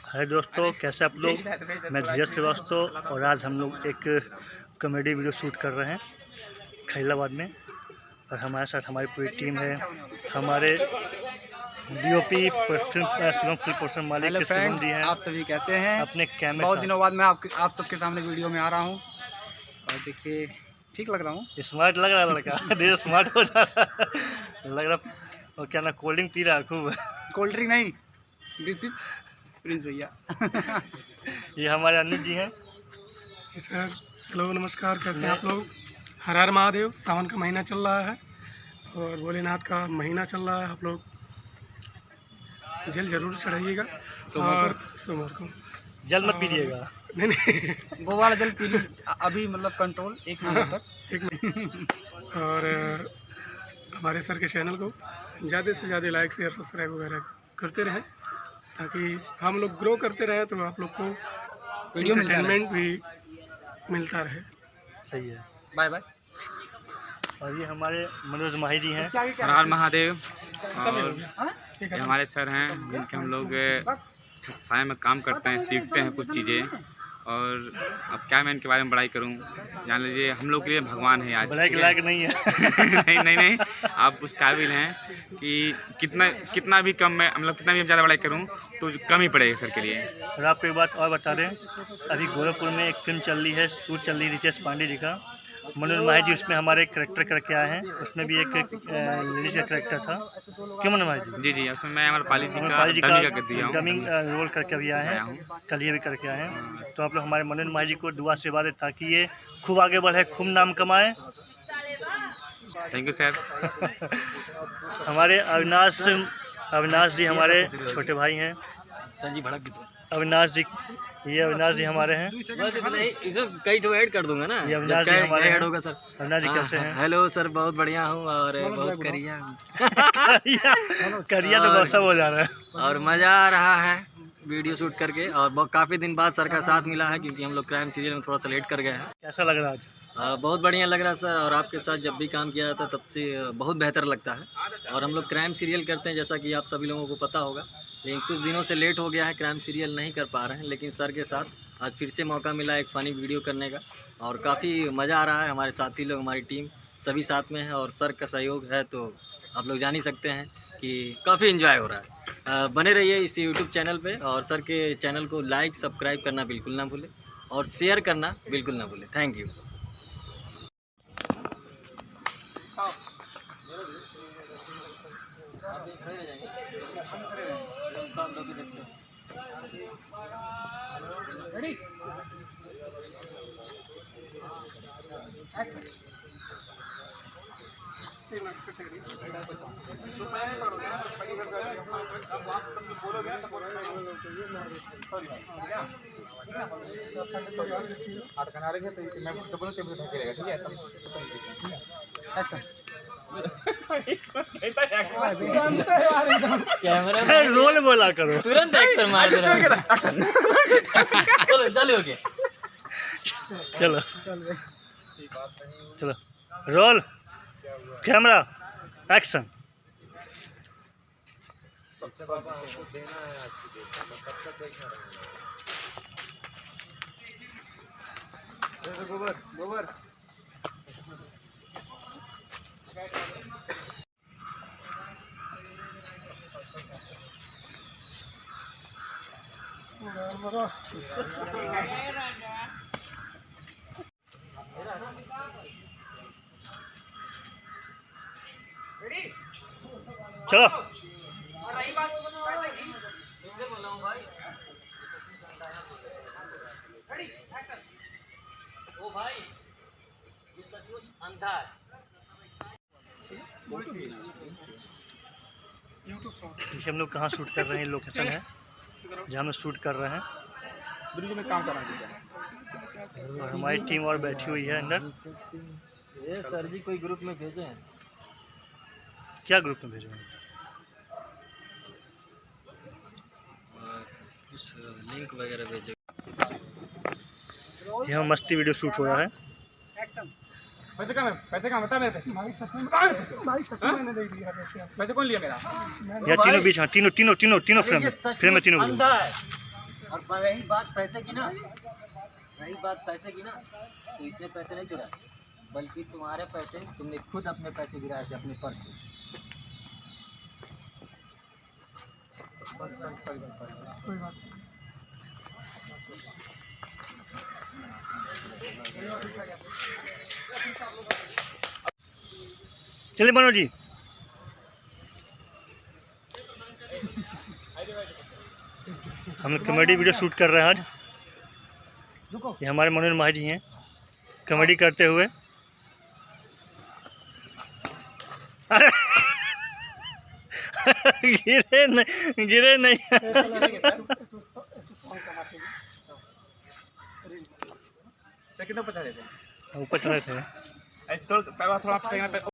हाय दोस्तों, कैसे आप लोग। मैं धीरज श्रीवास्तव और आज हम लोग एक कॉमेडी वीडियो शूट कर रहे हैं खैलाबाद में। और हमारे साथ हमारी पूरी टीम है। हमारे डीओपी शिवम फिल्म प्रोडक्शन मालिक हेलो फ्रेंड्स, हैं। आप सभी कैसे हैं। अपने कैमरे बहुत दिनों बाद मैं आप सबके सामने वीडियो में आ रहा हूँ और देखिए ठीक लग रहा हूँ। स्मार्ट लग रहा है लड़का। धीरे स्मार्ट हो जा रहा लग रहा। और क्या ना, कोल्ड ड्रिंक पी रहा है खूब। कोल्ड ड्रिंक नहीं, दिस इज प्रिंस भैया। ये हमारे अनिल जी हैं। सर हेलो नमस्कार, कैसे हैं आप लोग। हर हर महादेव। सावन का महीना चल रहा है और भोलेनाथ का महीना चल रहा है। आप लोग जल जरूर चढ़ाइएगा और सोमवार को जल मत पीजिएगा। नहीं वो वाला जल पी ली अभी, मतलब कंट्रोल 1 महीने तक। एक मिनट। और हमारे सर के चैनल को ज़्यादा से ज़्यादा लाइक शेयर सब्सक्राइब वगैरह करते रहें ताकि हम लोग ग्रो करते रहें, तो आप लोग को वीडियो एंटरटेनमेंट भी मिलता रहे। सही है। Bye bye. और ये हमारे मनोज माही जी हैं। हर हर महादेव। और ये हमारे सर हैं जिनके हम लोग साय में काम करते हैं, सीखते हैं कुछ चीज़ें। और अब क्या मैं इनके बारे में बड़ाई करूं, जान लीजिए हम लोग के लिए भगवान है आज। बड़ाई के लायक नहीं है। नहीं, आप उस काबिल हैं कि कितना भी कम में, मतलब कितना भी ज़्यादा बड़ाई करूं तो कम ही पड़ेगा सर के लिए। और आपको एक बात और बता दें, अभी गोरखपुर में एक फिल्म चल रही है, शूट चल रही है रितेश पांडे जी का। मनोज माही जी उसमें हमारे करेक्टर करके आए हैं। उसमें भी एक लेडीज का करेक्टर था। क्यों मनोज माही जी? जी, उसमें मैं हमारे पाली जी का डमिंग रोल करके भी आए हैं। कल ये भी करके आए हैं। तो आप लोग हमारे मनोज माही जी को दुआ से बात ताकि ये खूब आगे बढ़े, खूब नाम कमाए। Thank you sir. हमारे अविनाश जी हमारे छोटे भाई हैं। सर जी भड़क भी अविनाश जी, ये अविनाश जी हमारे हैं। इसमें कई तो ऐड कर दूंगा ना। ये अविनाश जी हमारे ऐड होगा सर। अविनाश जी कैसे हैं? हेलो सर, बहुत बढ़िया हूँ और बहुत करिया करिया तो बहुत सब हो जा रहा है। और मज़ा आ रहा है वीडियो शूट करके। और काफ़ी दिन बाद सर का साथ मिला है क्योंकि हम लोग क्राइम सीरियल में थोड़ा सा लेट कर गए हैं। कैसा लग रहा है आज? बहुत बढ़िया लग रहा है सर। और आपके साथ जब भी काम किया जाता है तब से बहुत बेहतर लगता है। और हम लोग क्राइम सीरियल करते हैं जैसा कि आप सभी लोगों को पता होगा, लेकिन कुछ दिनों से लेट हो गया है, क्राइम सीरियल नहीं कर पा रहे हैं। लेकिन सर के साथ आज फिर से मौका मिला एक फ़नी वीडियो करने का और काफ़ी मज़ा आ रहा है। हमारे साथी लोग, हमारी टीम सभी साथ में है और सर का सहयोग है तो आप लोग जान ही सकते हैं कि काफ़ी इन्जॉय हो रहा है। बने रहिए इस यूट्यूब चैनल पे और सर के चैनल को लाइक सब्सक्राइब करना बिल्कुल ना भूलें और शेयर करना बिल्कुल ना भूलें। Thank you. Ready? Camera roll बोला करो। तुरंत एक्शन मार दे रहा। चलो चलो चलो, रोल, कैमरा, एक्शन। चलो ओ भाई, ये सचमुच अंधा है। देखिए हम लोग कहाँ शूट कर रहे हैं, लोकेशन है जहाँ हम शूट कर रहे हैं। ब्रिज में काम कर रहे हैं। और हमारी टीम और बैठी हुई है अंदर। ये सर जी कोई ग्रुप में भेजे हैं? क्या ग्रुप में भेजे हैं? कुछ लिंक वगैरह भेजे। यहाँ मस्ती वीडियो शूट हो रहा है। पैसे कम बता मेरे पे। मैंने दे दिया पैसे कौन लिया मेरा? यार तीनों बीच, हाँ तीनों फ्रेम में तीनों अंधा है। और रही बात पैसे की ना, तो इसने पैसे नहीं चुराए, बल्कि तुम्हारे पैसे तुमने खुद अपने पैसे गिराए थे अपने पर्स से। कोई बात नहीं। चलिए मनोज जी, हम लोग कॉमेडी वीडियो शूट कर रहे हैं आज। ये हमारे मनोज माही जी हैं, कॉमेडी करते हुए। अरे गिरे नहीं कितना पचा लेते ऊपर चले थे। थोड़ा